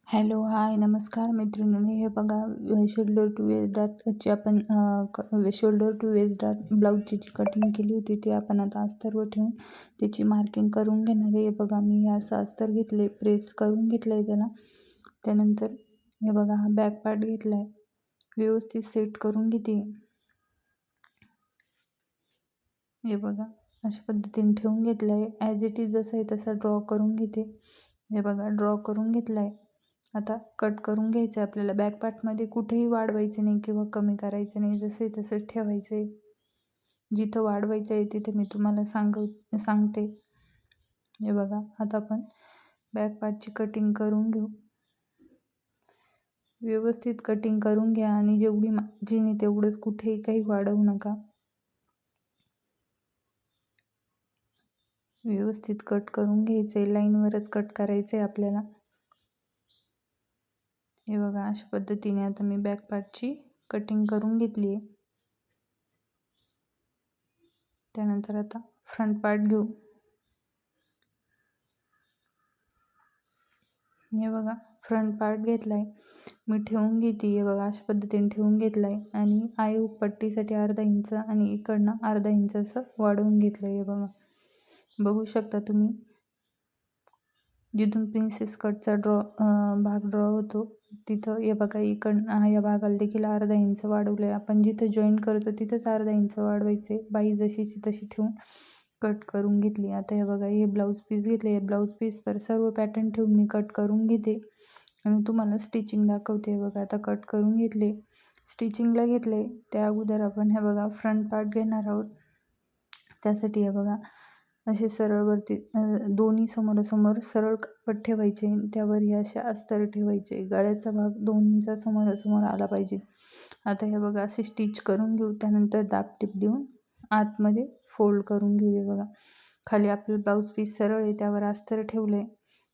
Hello, हाय, नमस्कार मैत्रिणींनो. हे बघा शोल्डर टू वेस्ट डार्टची आपण शोल्डर टू वेस्ट डार्ट ब्लाऊजची जी कटिंग केली होती ती आपण आता अस्तरवर ठेवून त्याची मार्किंग करून घेणार आहे. हे बघा मी हे असं अस्तर घेतले, प्रेस करून घेतलं आहे त्याला. त्यानंतर हे बघा हा बॅक पार्ट घेतला आहे, व्यवस्थित सेट करून घेते. हे बघा अशा पद्धतीने ठेवून घेतलं आहे. ॲज इट इज जसं आहे तसं ड्रॉ करून घेते. हे बघा ड्रॉ करून घेतला आहे. आता कट करून घ्यायचं आहे आपल्याला. बॅक पार्टमध्ये कुठेही वाढवायचं नाही किंवा कमी करायचं नाही, जसं आहे तसंच ठेवायचं आहे. जिथं वाढवायचं आहे तिथे मी तुम्हाला सांगते. हे बघा आता आपण बॅक पार्टची कटिंग करून घेऊ. व्यवस्थित कटिंग करून घ्या आणि जेवढी मार्जिन आहे तेवढंच, कुठेही काही वाढवू नका. व्यवस्थित कट करून घ्यायचं आहे, लाईनवरच कट करायचं आहे आपल्याला. हे बघा अशा पद्धतीने आता मी बॅक पार्टची कटिंग करून घेतली आहे. त्यानंतर आता फ्रंट पार्ट घेऊ. हे बघा फ्रंट पार्ट घेतला आहे मी, ठेवून घेते. हे बघा अशा पद्धतीने ठेवून घेतला आहे आणि आय पट्टीसाठी अर्धा इंच आणि इकडनं अर्धा इंच असं वाढवून घेतलं आहे. हे बघा बघू शकता तुम्ही, जिथून प्रिन्सेस कटचा भाग ड्रॉ होतो तिथं हे बघा इकडनं या भागाला देखील अर्धा इंच वाढवलं आहे. आपण जिथं जॉईन करतो तिथंच अर्धा इंच वाढवायचे. बाई जशीची तशी ठेवून कट करून घेतली. आता हे बघा हे ब्लाऊज पीस घेतले. हे ब्लाऊज पीसवर सर्व पॅटर्न ठेवून मी कट करून घेते आणि तुम्हाला स्टिचिंग दाखवते. हे बघा आता कट करून घेतले, स्टिचिंगला घेतले. त्या अगोदर आपण हे बघा फ्रंट पार्ट घेणार आहोत. त्यासाठी हे बघा असे सरळवरती दोन्ही समोरासमोर सरळ कापड ठेवायचे, त्यावर हे असे अस्तर ठेवायचे. गळ्याचा भाग 2 इंच समोरासमोर आला पाहिजे. आता हे बघा असे स्टिच करून घेऊ. त्यानंतर दाबटीप देऊन आतमध्ये फोल्ड करून घेऊ. हे बघा खाली आपलं ब्लाऊज पीस सरळ आहे, त्यावर अस्तर ठेवलं आहे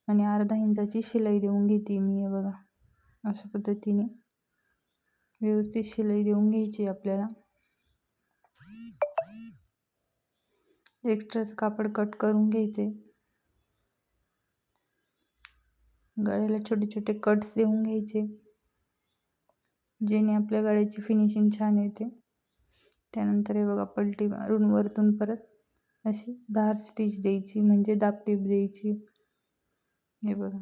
आणि अर्धा इंचाची शिलाई देऊन घेते मी. हे बघा अशा पद्धतीने व्यवस्थित शिलाई देऊन घ्यायची आपल्याला. एक्स्ट्राचं कापड कट करून घ्यायचे. गळ्याला छोटे छोटे कट्स देऊन घ्यायचे, जेणे आपल्या गळ्याची फिनिशिंग छान येते. त्यानंतर हे बघा पलटी मारून वरतून परत अशी धार स्टिच द्यायची, म्हणजे दाबटीप द्यायची. हे बघा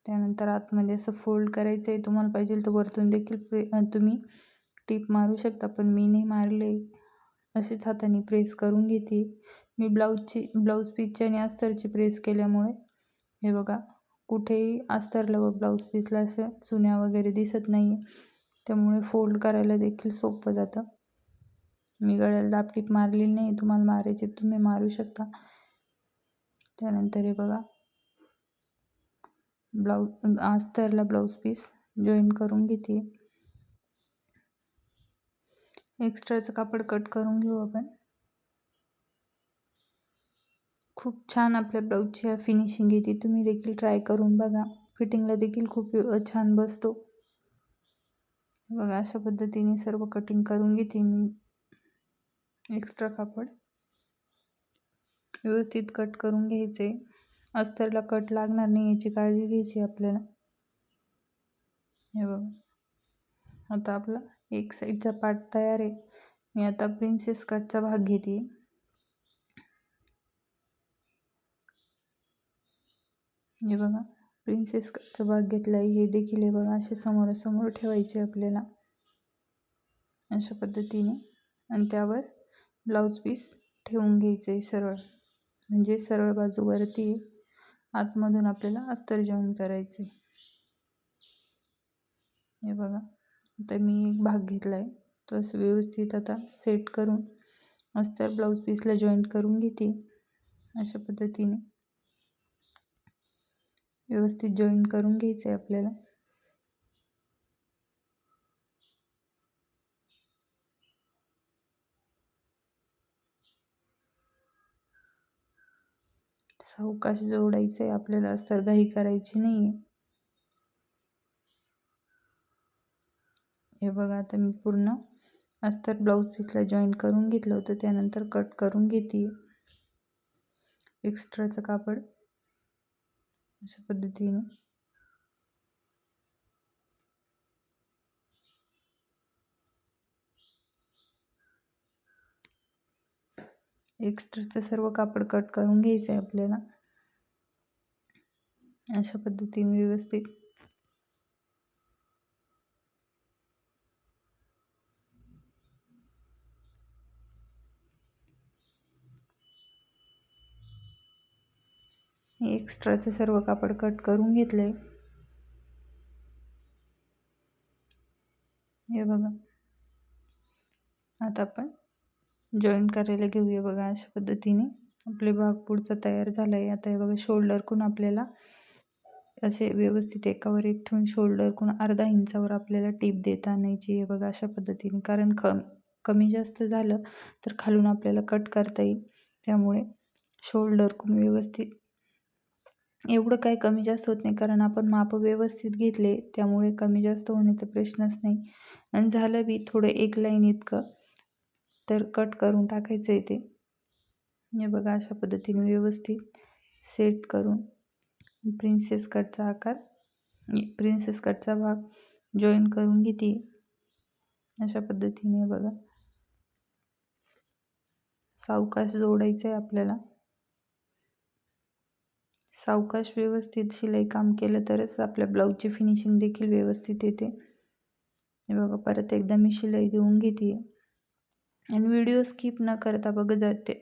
त्यानंतर आतमध्ये असं फोल्ड करायचं आहे. तुम्हाला पाहिजे तर वरतून देखील तुम्ही टीप मारू शकता, पण मी नाही मारले. अशीच हाताने प्रेस करून घेते मी. ब्लाऊज पीसची आणि अस्तरची प्रेस केल्यामुळे हे बघा कुठेही अस्तरला व ब्लाऊज पीसला असं चुन्या वगैरे दिसत नाही, त्यामुळे फोल्ड करायला देखील सोपं जातं. मी गळ्याला दाबटीप मारलेली नाही, तुम्हाला मारायचे तुम्ही मारू शकता. त्यानंतर हे बघा अस्तरला ब्लाऊज पीस जॉईन करून घेते. एक्स्ट्राचं कापड कट करून घेऊ आपण. खूप छान आपल्या ब्लाऊजची फिनिशिंग येते. तुम्ही देखील ट्राय करून बघा, फिटिंगला देखील खूप छान बसतो. बघा अशा पद्धतीने सर्व कटिंग करून घेते मी. एक्स्ट्रा कापड व्यवस्थित कट करून घ्यायचे. अस्तरला कट लागणार नाही याची काळजी घ्यायची आपल्याला. हे बघा आता आपला एक साईडचा पार्ट तयार आहे. मी आता प्रिन्सेस कटचा भाग घेते. हे बघा प्रिन्सेस कटचा भाग घेतला आहे. हे देखील हे बघा असे समोरासमोर ठेवायचे आपल्याला अशा पद्धतीने, आणि त्यावर ब्लाऊज पीस ठेवून घ्यायचं आहे सरळ, म्हणजे सरळ बाजूवरती आतमधून आपल्याला अस्तर जॉईन करायचे. हे बघा आता मी एक भाग घेतला आहे, तो असं व्यवस्थित आता सेट करून अस्तर ब्लाऊज पीसला जॉईन करून घेते. अशा पद्धतीने व्यवस्थित जॉईन करून घ्यायचं आहे आपल्याला. सावकाश जोडायचं आहे आपल्याला, अस्तर घाई करायची नाही. हे बघा आता मी पूर्ण अस्तर ब्लाऊज पीसला जॉईन करून घेतलं होतं. त्यानंतर कट करून घेते. एक्स्ट्राचं कापड अशा पद्धतीने एक्स्ट्राचं सर्व कापड कट करून घ्यायचं आहे आपल्याला. अशा पद्धतीने व्यवस्थित एक्स्ट्राचं सर्व कापड कट करून घेतलंय. हे बघा, आता आपण जॉईन करायला घेऊया. बघा अशा पद्धतीने आपले भाग पुढचा तयार झाला आहे. आता हे बघा, शोल्डरकडून आपल्याला असे व्यवस्थित एकावर एक ठेवून शोल्डरकडून अर्धा इंचावर आपल्याला टीप देता आणायची आहे. बघा अशा पद्धतीने, कारण कमी जास्त झालं तर खालून आपल्याला कट करता येईल. त्यामुळे शोल्डरकडून व्यवस्थित, एवढं काही कमी जास्त होत नाही कारण आपण माप व्यवस्थित घेतले, त्यामुळे कमी जास्त होण्याचा प्रश्नच नाही. आणि झालं बी थोडं एक लाईन इतकं तर कट करून टाकायचं आहे ते. हे बघा अशा पद्धतीने व्यवस्थित सेट करून प्रिन्सेस कटचा आकार, प्रिन्सेस कटचा भाग जॉईन करून घेते. अशा पद्धतीने बघा, सावकाश जोडायचं आहे आपल्याला. सावकाश व्यवस्थित शिलाई काम केलं तरच आपल्या ब्लाऊजची फिनिशिंग देखील व्यवस्थित येते. हे बघा, परत एकदा मी शिलाई देऊन घेते आणि व्हिडिओ स्किप न करता बघत जाते.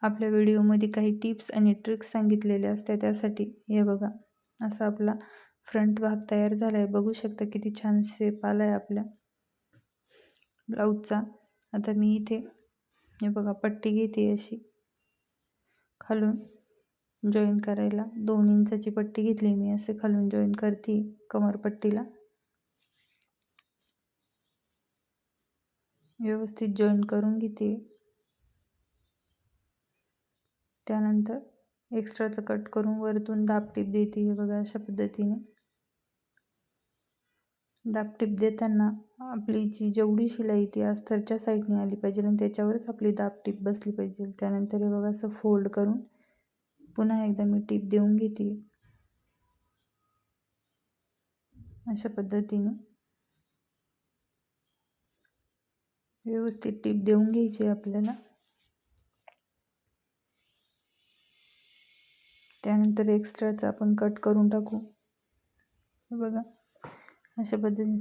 आपल्या व्हिडिओमध्ये काही टिप्स आणि ट्रिक्स सांगितलेले असतात त्यासाठी. हे बघा, असा आपला फ्रंट भाग तयार झाला आहे. बघू शकता किती छान शेप आला आहे आपल्या ब्लाऊजचा. आता मी इथे हे बघा पट्टी घेते अशी खालून जॉईन करायला. 2 इंचाची पट्टी घेतली मी, असे खालून जॉईन करते कमरपट्टीला. व्यवस्थित जॉईन करून घेते. त्यानंतर एक्स्ट्राचं कट करून वरतून दाबटीप देते. हे बघा अशा पद्धतीने दाबटीप देताना आपली जी जेवढी शिलाई ती अस्तरच्या साईडने आली पाहिजे आणि त्याच्यावरच आपली दाबटीप बसली पाहिजे. त्यानंतर हे बघा असं फोल्ड करून पुन्हा एकदा मी टीप देऊन घेते. अशा पद्धतीने व्यवस्थित टीप देऊन घ्यायची आपल्याला. त्यानंतर एक्स्ट्राचं आपण कट करून टाकू. बघा अशा पद्धतीने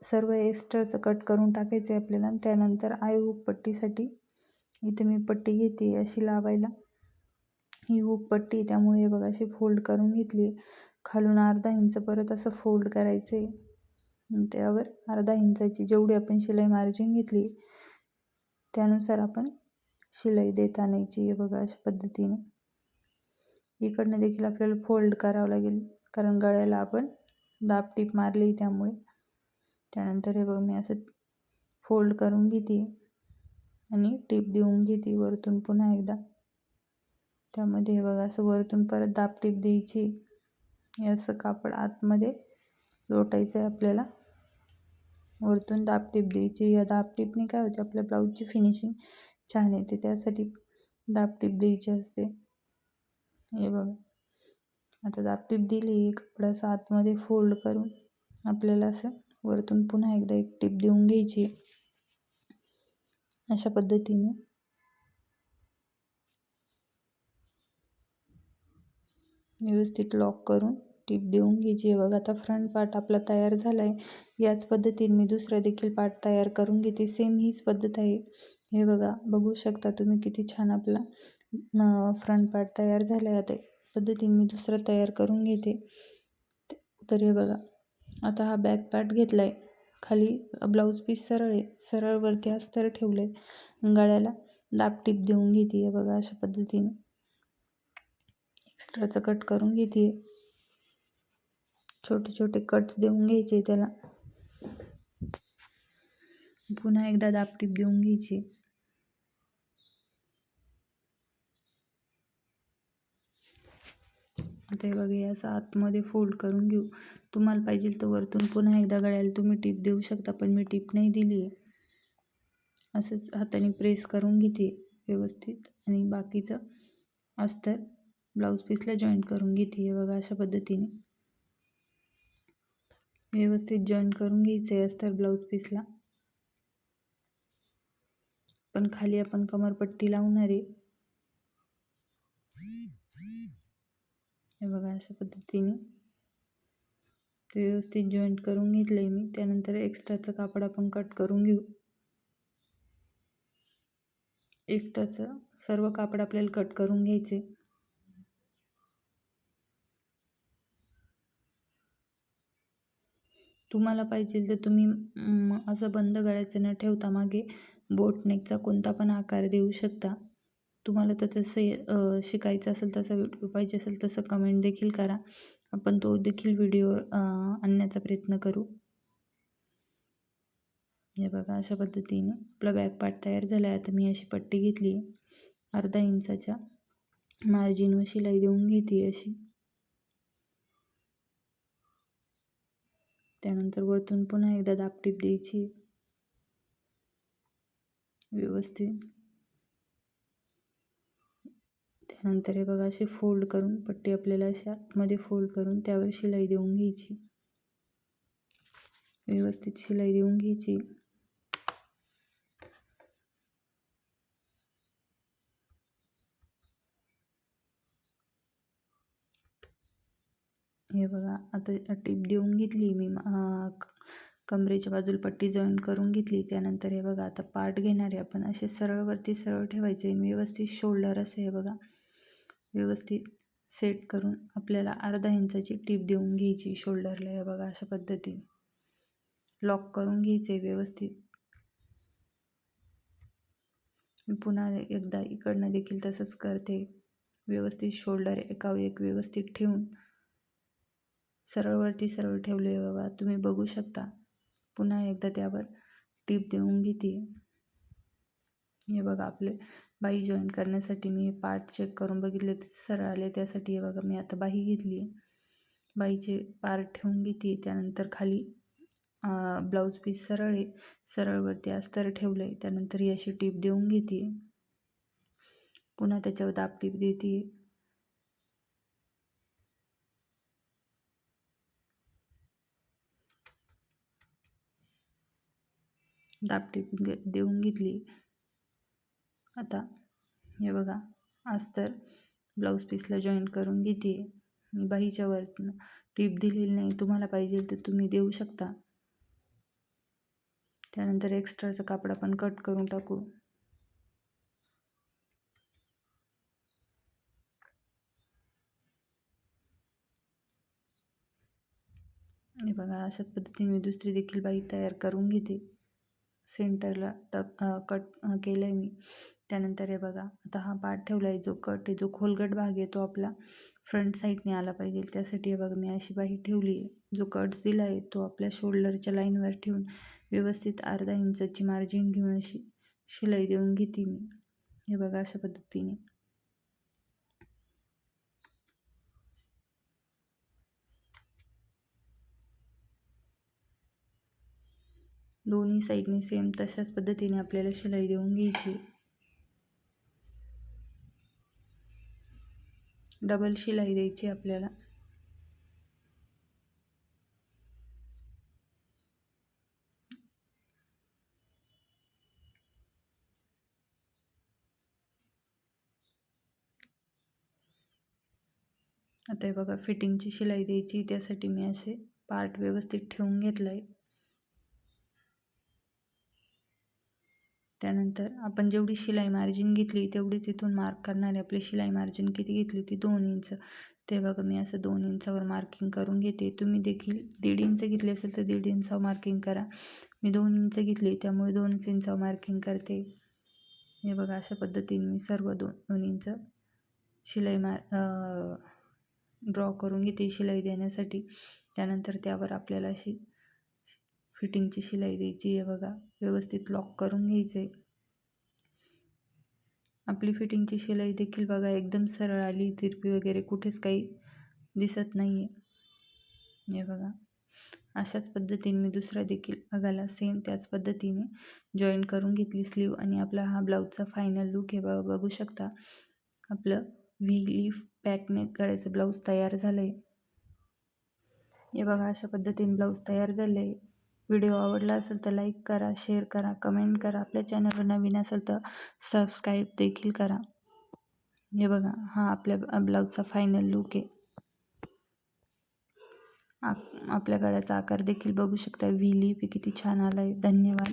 सर्व एक्स्ट्राचं कट करून टाकायचं आहे आपल्याला. त्यानंतर हुक पट्टीसाठी इथे मी पट्टी घेते अशी लावायला. ही हुक पट्टी, त्यामुळे हे बघा अशी फोल्ड करून घेतली. खालून अर्धा इंच परत असं फोल्ड करायचं आहे. त्यावर अर्धा इंचाची जेवढी आपण शिलाई मार्जिन घेतली त्यानुसार आपण शिलाई देत आणायची. हे बघा अशा पद्धतीने इकडनं देखील आपल्याला फोल्ड करावं लागेल, कारण गळ्याला आपण दाबटीप मारली त्यामुळे. त्यानंतर हे बघ मी असं फोल्ड करून घेते आणि टीप देऊन घेते वरतून पुन्हा एकदा. त्यामध्ये हे बघा असं वरतून परत दाबटीप द्यायची. हे असं कापड आतमध्ये लोटायचं आहे आपल्याला, वरतून दाबटीप द्यायची. या दाबटीपने काय होते, आपल्या ब्लाऊजची फिनिशिंग छान येते, त्यासाठी दाबटीप द्यायची असते. हे बघा आता दाबटीप दिली, कपडा असं आतमध्ये फोल्ड करून आपल्याला असं वरतून पुन्हा एकदा एक टीप देऊन घ्यायची. अशा पद्धतीने व्यवस्थित लॉक करून टीप देऊन घ्यायची. बघा आता फ्रंट पार्ट आपला तयार झाला आहे. याच पद्धतीने मी दुसरा देखील पार्ट तयार करून घेते. सेम हीच पद्धत आहे. हे बघा, बघू शकता तुम्ही किती छान आपला फ्रंट पार्ट तयार झाला आहे. आता पद्धतीने मी दुसरा तयार करून घेते. तर हे बघा, आता हा बॅक पार्ट घेतला आहे. खाली ब्लाऊज पीस सरळ आहे, सरळवरती अस्तर ठेवलं आहे. गळ्याला दाबटीप देऊन घेते. हे बघा अशा पद्धतीने एक्स्ट्राचं कट करून घेते. छोटे छोटे कट्स देऊन घ्यायचे त्याला. पुन्हा एकदा दाबटीप देऊन घ्यायची. आता हे बघा असं आतमध्ये फोल्ड करून घेऊ. तुम्हाला पाहिजे तर वरतून पुन्हा एकदा गळ्याला तुम्ही टीप देऊ शकता, पण मी टीप नाही दिली आहे. असंच हाताने प्रेस करून घेते व्यवस्थित आणि बाकीचं अस्तर ब्लाऊज पीसला जॉईंट करून घेते आहे बघा. अशा पद्धतीने व्यवस्थित जॉईंट करून घ्यायचं आहे अस्तर ब्लाऊज पीसला. पण खाली आपण कमरपट्टी लावणार आहे. हे बघा अशा पद्धतीने व्यवस्थित जॉईंट करून घेतलं आहे मी. त्यानंतर एक्स्ट्राचं कापड आपण कट करून घेऊ. एक्स्ट्राचं सर्व कापड आपल्याला कट करून घ्यायचे. तुम्हाला पाहिजे तर तुम्ही असं बंद गळ्याचं न ठेवता मागे बोट नेकचा कोणता पण आकार देऊ शकता. तुम्हाला तर तसं शिकायचं असेल, तसा व्हिडिओ पाहिजे असेल तसं कमेंट देखील करा. आपण तो देखील व्हिडिओ आणण्याचा प्रयत्न करू. हे बघा अशा पद्धतीने आपला बॅक पार्ट तयार झाला आहे. आता मी अशी पट्टी घेतली आहे, अर्धा इंचाच्या मार्जिनवर शिलाई देऊन घेते अशी. त्यानंतर वरतून पुन्हा एकदा दाबटीप द्यायची व्यवस्थित. त्यानंतर हे बघा असे फोल्ड करून पट्टी आपल्याला अशा आतमध्ये फोल्ड करून त्यावर शिलाई देऊन घ्यायची. व्यवस्थित शिलाई देऊन घ्यायची. हे बघा आता टीप देऊन घेतली मी. कमरेच्या बाजूला पट्टी जॉईन करून घेतली. त्यानंतर हे बघा आता पार्ट घेणार आहे आपण. असे सरळवरती सरळ ठेवायचे आणि व्यवस्थित शोल्डर असं हे बघा व्यवस्थित सेट करून आपल्याला अर्धा इंचाची टीप देऊन घ्यायची शोल्डरला. हे बघा अशा पद्धतीने लॉक करून घ्यायचे व्यवस्थित. मी पुन्हा एकदा इकडनं देखील तसंच करते. व्यवस्थित शोल्डर एकावर एक व्यवस्थित ठेवून सरळवरती सरळ ठेवले बाबा तुम्ही बघू शकता. पुन्हा एकदा त्यावर टीप देऊन घेते. हे बघा आपले बाही जॉईन करण्यासाठी मी पार्ट चेक करून बघितले ते सरळ आले. त्यासाठी हे बघा मी आता बाही घेतली आहे. बाहीचे पार्ट ठेवून घेते. त्यानंतर खाली ब्लाऊज पीस सरळ आहे, सरळवरती अस्तर ठेवलं आहे. त्यानंतर ही अशी टीप देऊन घेते. पुन्हा त्याच्यावर दाब टीप देते. दाबटीप देऊन घेतली. आता हे बघा अस्तर ब्लाऊज पीसला जॉईंट करून घेते. मी बाहीच्या वरनं टीप दिलेली नाही, तुम्हाला पाहिजे तर तुम्ही देऊ शकता. त्यानंतर एक्स्ट्राचं कापड आपण कट करून टाकू. हे बघा अशाच पद्धतीने मी दुसरी देखील बाही तयार करून घेते. सेंटरला कट केलं आहे मी. त्यानंतर हे बघा आता हा पार्ट ठेवला आहे, जो कट आहे, जो खोलगट भाग आहे तो आपला फ्रंट साईडने आला पाहिजे. त्यासाठी हे बघा मी अशी बाही ठेवली आहे. जो कट्स दिला आहे तो आपल्या शोल्डरच्या लाईनवर ठेवून व्यवस्थित अर्धा इंचाची मार्जिन घेऊन अशी शिलाई देऊन घेते मी. हे बघा अशा पद्धतीने दोन्ही साईडने सेम तशाच पद्धतीने आपल्याला शिलाई देऊन घ्यायची. डबल शिलाई द्यायची आपल्याला. आता हे बघा फिटिंगची शिलाई द्यायची. त्यासाठी मी असे पार्ट व्यवस्थित ठेवून घेतलं आहे. त्यानंतर आपण जेवढी शिलाई मार्जिन घेतली तेवढीच इथून मार्क करणार आहे. आपली शिलाई मार्जिन किती घेतली ती 2 इंच. ते बघा मी असं 2 इंचावर मार्किंग करून घेते. तुम्ही देखील 1.5 इंच घेतली असेल तर 1.5 इंचावर मार्किंग करा. मी 2 इंच घेतली त्यामुळे 2 इंचावर मार्किंग करते. हे बघा अशा पद्धतीने मी सर्व 2 इंच शिलाई ड्रॉ करून घेते शिलाई देण्यासाठी. त्यानंतर त्यावर आपल्याला अशी फिटिंगची शिलाई द्यायची. आहे बघा व्यवस्थित लॉक करून घ्यायचे. आपली फिटिंगची शिलाई देखील बघा एकदम सरळ आली, तिरपी वगैरे कुठेच काही दिसत नाही आहे. हे बघा अशाच पद्धतीने मी दुसरा देखील बघायला सेम त्याच पद्धतीने जॉईन करून घेतली स्लीव. आणि आपला हा ब्लाऊजचा फायनल लूक हे बघू शकता. आपलं व्ही लीफ पॅकनेक गळ्याचं ब्लाऊज तयार झालं आहे. हे बघा अशा पद्धतीने ब्लाऊज तयार झाले आहे. व्हिडिओ आवडला असेल तर लाईक करा, शेअर करा, कमेंट करा. आपल्या चॅनलवर नवीन असेल तर सबस्क्राईब देखील करा. हे बघा हा आपल्या ब्लाऊजचा फायनल लूक आहे. आपल्या गळ्याचा आकार देखील बघू शकता. व्ही लीफ किती छान आला आहे. धन्यवाद.